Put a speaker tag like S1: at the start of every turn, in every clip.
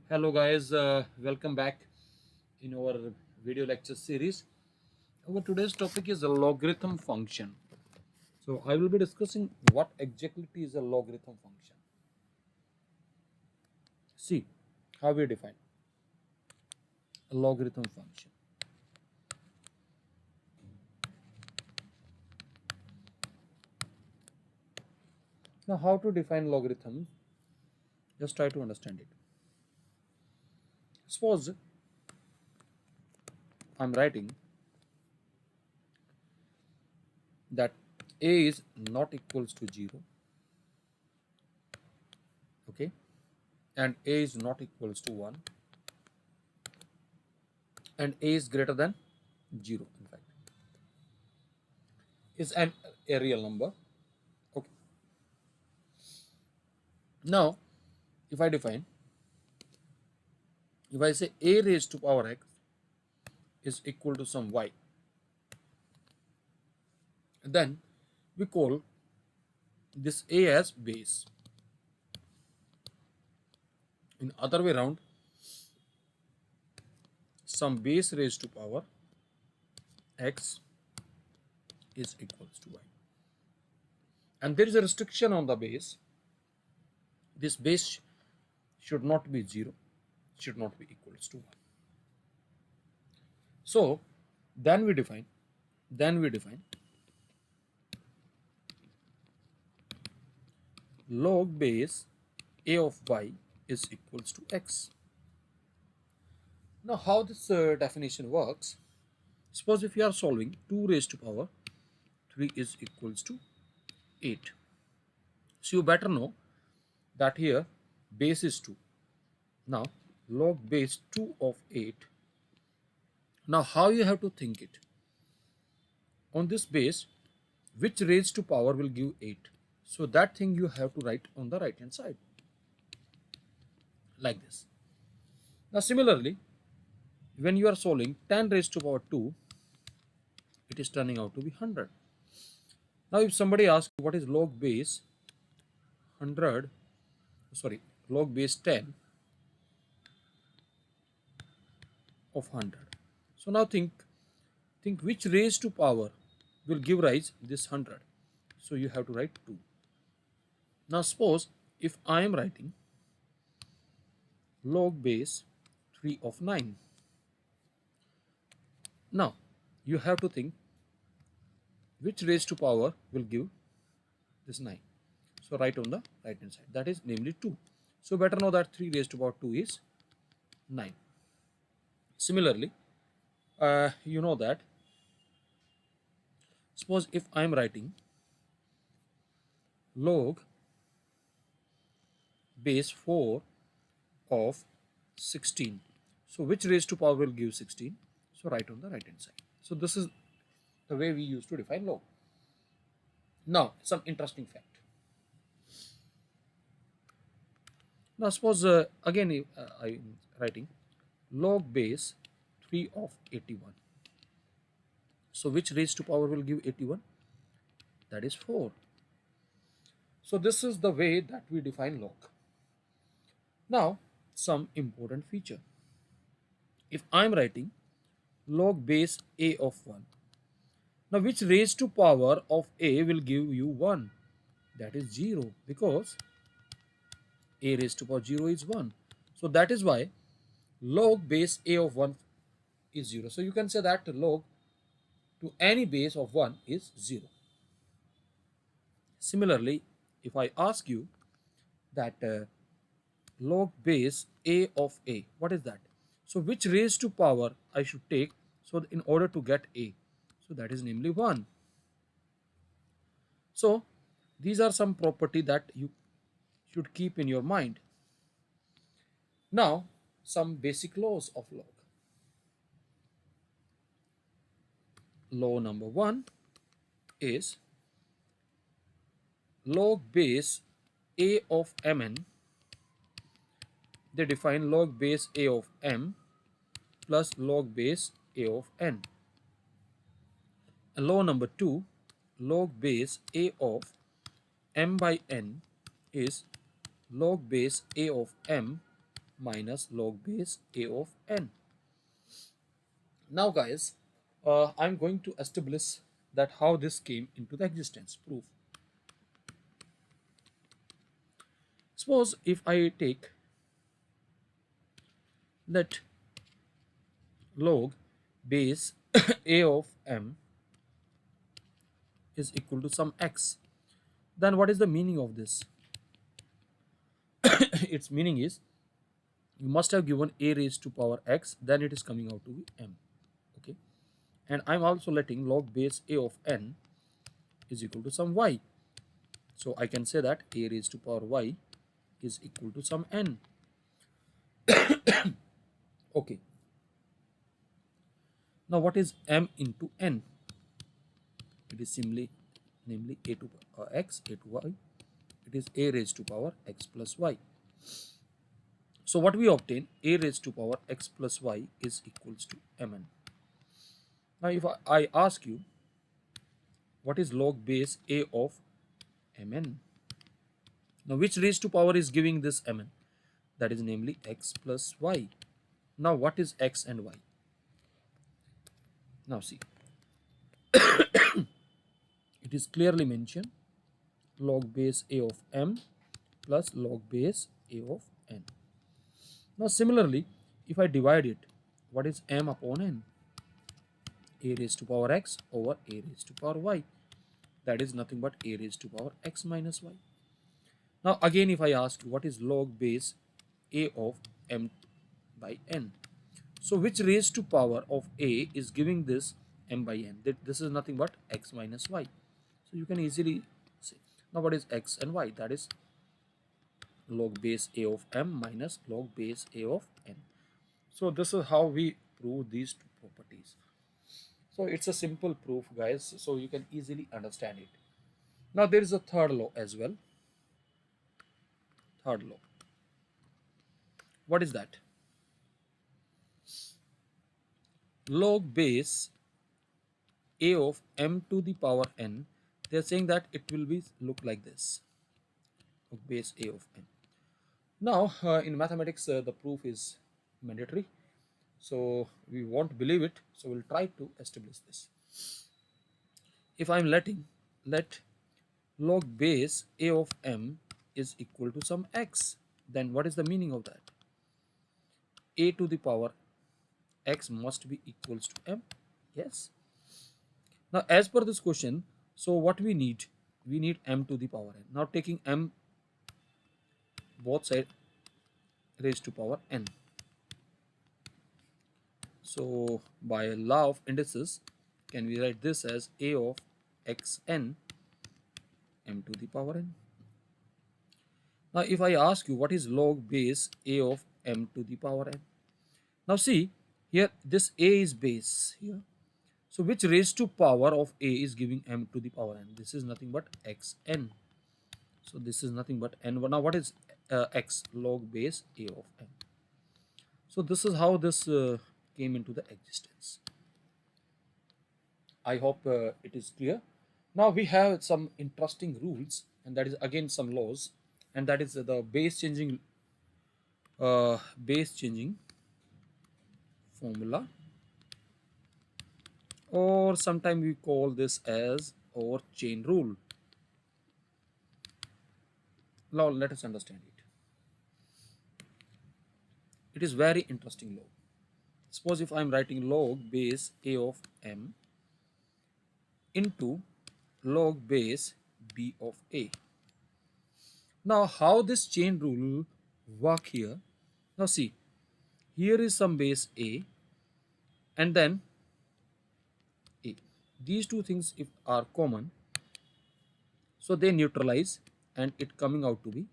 S1: Hello guys, welcome back in our video lecture series. Our today's topic is a logarithm function. So I will be discussing what exactly is a logarithm function. See how we define a logarithm function. Now how to define logarithms? Just try to understand it. Suppose I'm writing that a is not equals to 0, okay, and a is not equals to 1, and a is greater than 0, in fact, is a real number. Okay. Now, if I define, if I say a raised to power x is equal to some y, then we call this a as base. In other way around, some base raised to power x is equals to y. And there is a restriction on the base. This base should not be 0, should not be equals to 1. So then we define log base a of y is equals to x. Now how this definition works, suppose if you are solving 2 raised to power 3 is equals to 8. So you better know that here base is 2. Now log base 2 of 8. Now how you have to think it? On this base, which raised to power will give 8? So that thing you have to write on the right hand side like this. Now similarly, when you are solving 10 raised to power 2, it is turning out to be 100. Now if somebody asks what is log base 100, sorry, log base 10 of 100. So now think which raised to power will give rise this 100. So you have to write 2. Now suppose if I am writing log base 3 of 9. Now you have to think which raised to power will give this 9. So write on the right hand side, that is namely 2. So better know that 3 raised to power 2 is 9. Similarly, you know that suppose if I am writing log base 4 of 16. So which raised to power will give 16? So write on the right hand side. So this is the way we used to define log. Now some interesting fact. Now suppose again I am writing log base 3 of 81. So which raised to power will give 81? That is 4. So this is the way that we define log. Now some important feature. If I am writing log base a of 1, now which raised to power of a will give you 1? That is 0, because a raised to power 0 is 1. So that is why log base a of 1 is 0. So you can say that log to any base of 1 is 0. Similarly, if I ask you that log base a of a, what is that? So which raised to power I should take so in order to get a? So that is namely 1. So these are some property that you should keep in your mind. Now some basic laws of log. Law number 1 is log base a of mn. They define log base a of m plus log base a of n. And law number 2, log base a of m by n is log base a of m minus log base a of n. Now guys, I'm going to establish that how this came into the existence. Proof. Suppose if I take, let log base a of m is equal to some x, then what is the meaning of this? Its meaning is you must have given a raised to power x, then it is coming out to be m. Okay, and I'm also letting log base a of n is equal to some y, so I can say that a raised to power y is equal to some n. Okay, now what is m into n? It is simply, namely a to x, a to y. It is a raised to power x plus y. So what we obtain, a raised to power x plus y is equals to mn. Now if I ask you what is log base a of mn, now which raised to power is giving this mn? That is namely x plus y. Now what is x and y? Now see, it is clearly mentioned log base a of m plus log base a of n. Now similarly, if I divide it, what is m upon n? A raised to power x over a raised to power y. That is nothing but a raised to power x minus y. Now again, if I ask you what is log base a of m by n, so which raised to power of a is giving this m by n? This is nothing but x minus y. So you can easily say, now what is x and y? That is log base a of m minus log base a of n. So this is how we prove these two properties. So it's a simple proof, guys, so you can easily understand it. Now there is a third law as well. Third law. What is that? Log base a of m to the power n. They are saying that it will be look like this. Log base a of m. Now in mathematics the proof is mandatory, so we won't believe it, so we'll try to establish this. If I'm let log base a of m is equal to some x, then what is the meaning of that? A to the power x must be equals to m. Yes. Now as per this question, so what we need m to the power n. Now taking m both side raised to power n. So by law of indices, can we write this as a of xn m to the power n. Now if I ask you what is log base a of m to the power n, now see here this a is base here, so which raised to power of a is giving m to the power n? This is nothing but xn. So this is nothing but n. Now what is x? Log base a of n. So this is how this came into the existence. I hope it is clear. Now we have some interesting rules, and that is again some laws, and that is the base changing formula, or sometimes we call this as or chain rule. Now let us understand it. It is very interesting law. Suppose if I am writing log base a of m into log base b of a. Now how this chain rule work here? Now see, here is some base a and then a. These two things if are common, so they neutralize and it coming out to be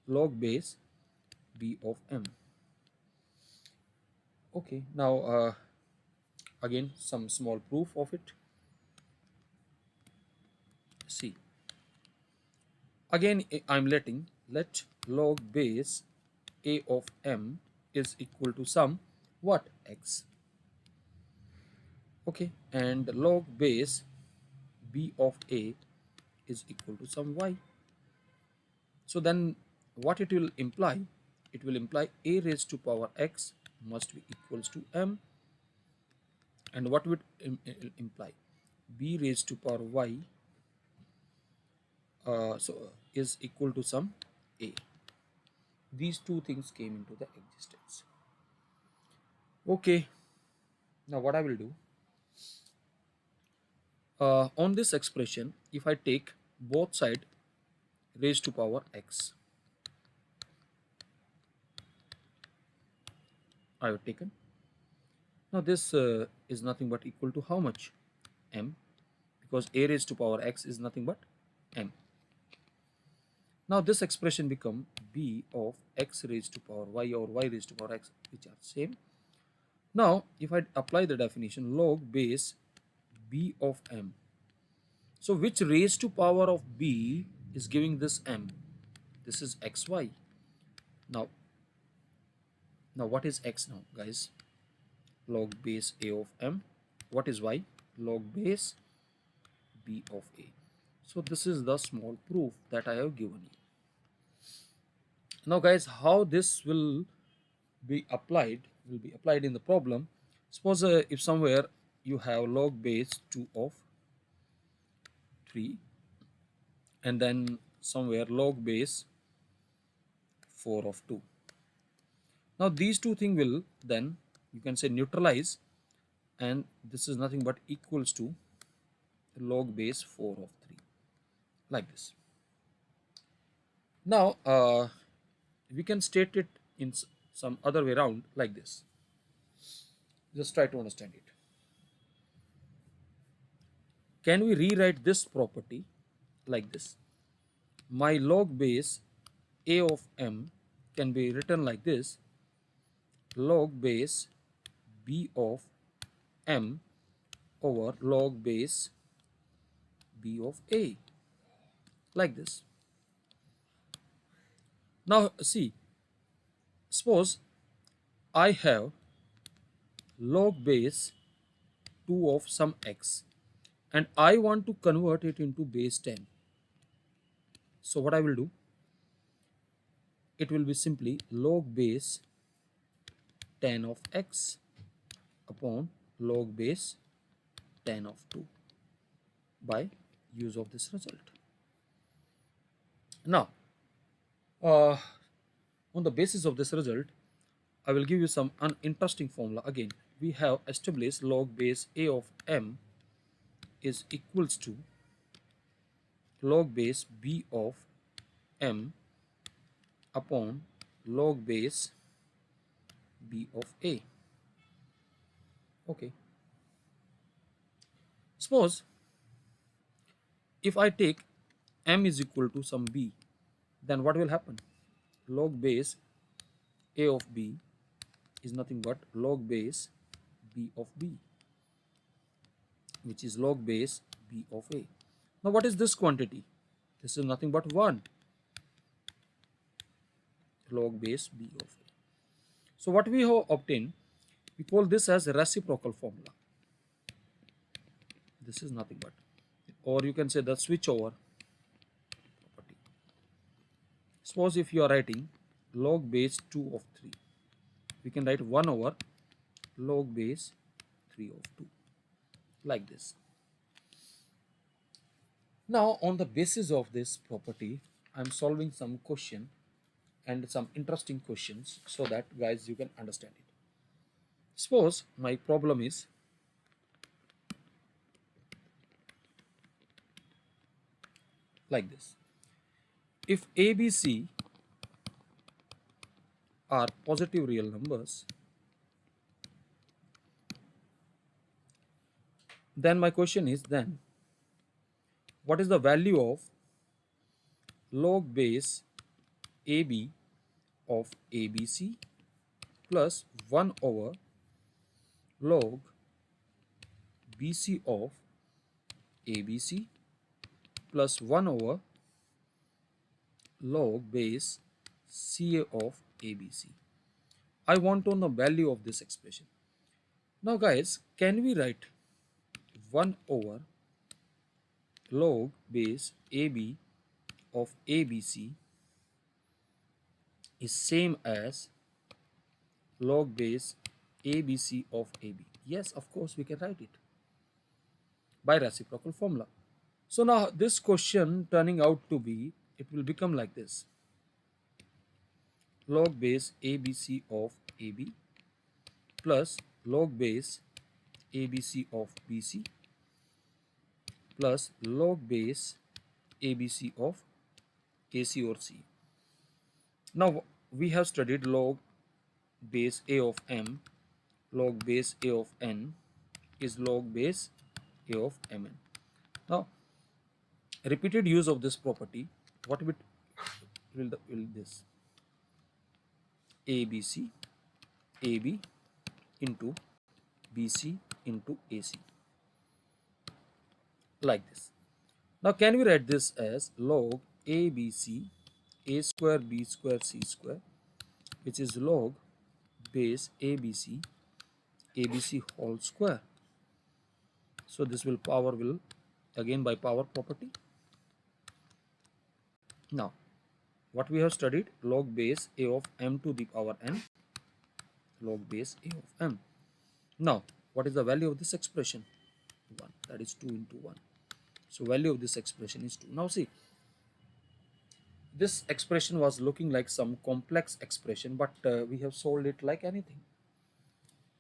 S1: log base b of m. Okay, now again some small proof of it. See, again I'm let log base a of m is equal to some what? X. Okay, and log base b of a is equal to some y. So then what it will imply? it will imply a raised to power x must be equals to m. And what would imply? B raised to power y is equal to some a. These two things came into the existence. Okay, now what I will do, on this expression, if I take both side raised to power x, I have taken. Now this is nothing but equal to how much? M, because a raised to power x is nothing but m. Now this expression become b of x raised to power y or y raised to power x, which are same. Now if I apply the definition, log base b of m, so which raised to power of b is giving this m? This is xy. Now what is x now, guys? Log base a of m. What is y? Log base b of a. So this is the small proof that I have given you. Now guys, how this will be applied in the problem. Suppose if somewhere you have log base 2 of 3 and then somewhere log base 4 of 2. Now these two things will then, you can say, neutralize, and this is nothing but equals to log base 4 of 3, like this. Now we can state it in some other way around, like this. Just try to understand it. Can we rewrite this property like this? My log base a of m can be written like this: log base b of m over log base b of a, like this. Now see, suppose I have log base 2 of some x and I want to convert it into base 10. So what I will do, it will be simply log base 10 of x upon log base 10 of 2 by use of this result. Now on the basis of this result, I will give you some interesting formula. Again, we have established log base a of m is equals to log base b of m upon log base b of a. Okay. Suppose if I take m is equal to some b, then what will happen? Log base a of b is nothing but log base b of b, which is log base b of a. Now what is this quantity? This is nothing but 1, log base b of a. So what we have obtained, we call this as a reciprocal formula. This is nothing but, or you can say the switchover property. Suppose if you are writing log base 2 of 3, we can write 1 over log base 3 of 2, like this. Now on the basis of this property, I am solving some question and some interesting questions so that guys you can understand it. Suppose my problem is like this: if ABC are positive real numbers, then my question is, then what is the value of log base AB of ABC plus 1 over log BC of ABC plus 1 over log base CA of ABC. I want to know the value of this expression. Now guys, can we write 1 over log base AB of ABC is same as log base ABC of AB. Yes, of course, we can write it by reciprocal formula. So now this question turning out to be, it will become like this: log base ABC of AB plus log base ABC of BC plus log base ABC of AC or C. Now we have studied log base A of M, log base A of N is log base A of Mn. Now repeated use of this property, what will this ABC AB into BC into AC, like this. Now can we write this as log ABC A square B square C square, which is log base ABC ABC whole square. So this will again by power property. Now what we have studied, log base A of M to the power n, log base A of M. Now what is the value of this expression? 1, that is 2 into 1. So value of this expression is 2. Now see, this expression was looking like some complex expression, but we have solved it like anything.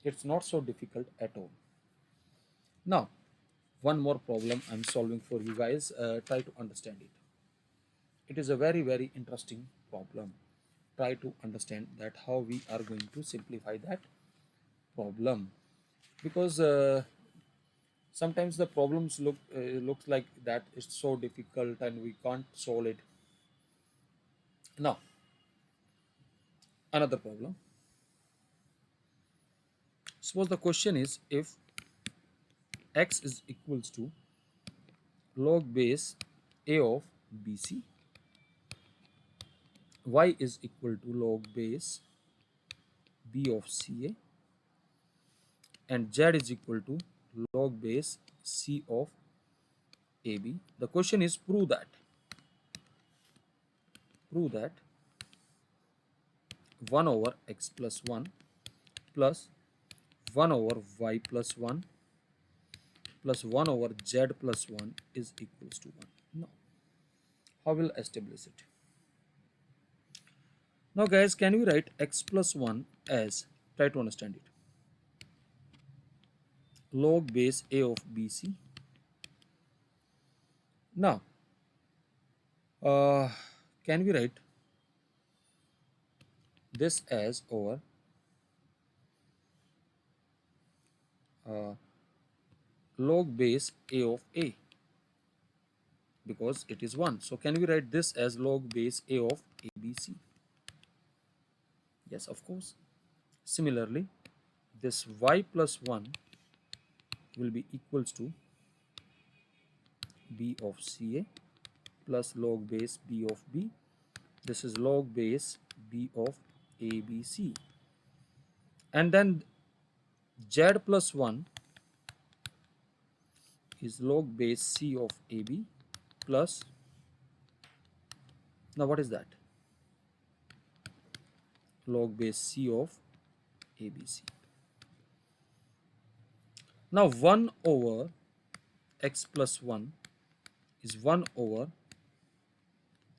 S1: It's not so difficult at all. Now one more problem I'm solving for you guys. Try to understand it. It is a very interesting problem. Try to understand that how we are going to simplify that problem, because sometimes the problems looks like that it's so difficult and we can't solve it. Now another problem. Suppose the question is, if x is equals to log base A of BC, y is equal to log base B of CA, and z is equal to log base C of AB. The question is, prove that 1 over x plus 1 plus 1 over y plus 1 plus 1 over z plus 1 is equals to 1. Now how will establish it? Now guys, can we write x plus 1 as, try to understand it, log base A of BC. Now can we write this as over log base A of A, because it is 1. So can we write this as log base A of ABC? Yes, of course. Similarly, this y plus 1 will be equals to B of CA plus log base B of B. This is log base B of ABC. And then z plus 1 is log base C of AB plus, now what is that? Log base C of ABC. Now 1 over x plus 1 is 1 over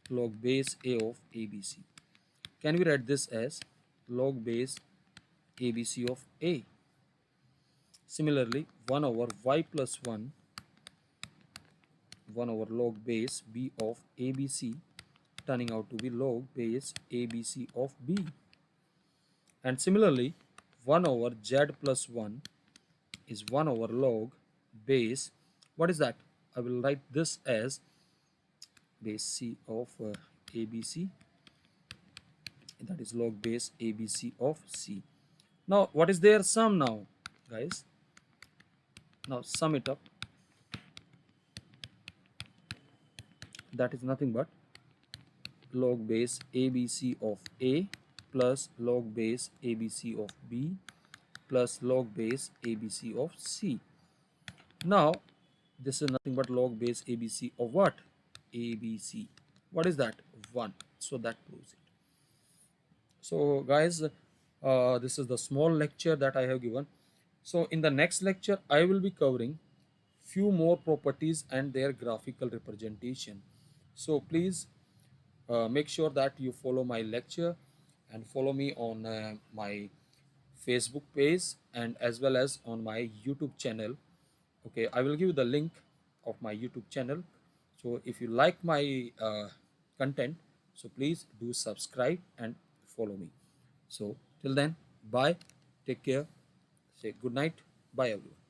S1: log base A of ABC. Can we write this as log base ABC of A? Similarly, 1 over y plus 1 over log base B of ABC, turning out to be log base ABC of B. And similarly, 1 over z plus 1 is 1 over log base, what is that? I will write this as base C of ABC, that is log base ABC of C. Now what is their sum now, guys? Now sum it up. That is nothing but log base ABC of A plus log base ABC of B plus log base ABC of C. Now this is nothing but log base ABC of what? ABC. What is that? 1. So that proves it. So guys, this is the small lecture that I have given. So in the next lecture I will be covering few more properties and their graphical representation. So please make sure that you follow my lecture and follow me on my Facebook page and as well as on my YouTube channel. Okay, I will give you the link of my YouTube channel. So if you like my content, so please do subscribe and follow me. So till then, bye, take care, say good night, bye everyone.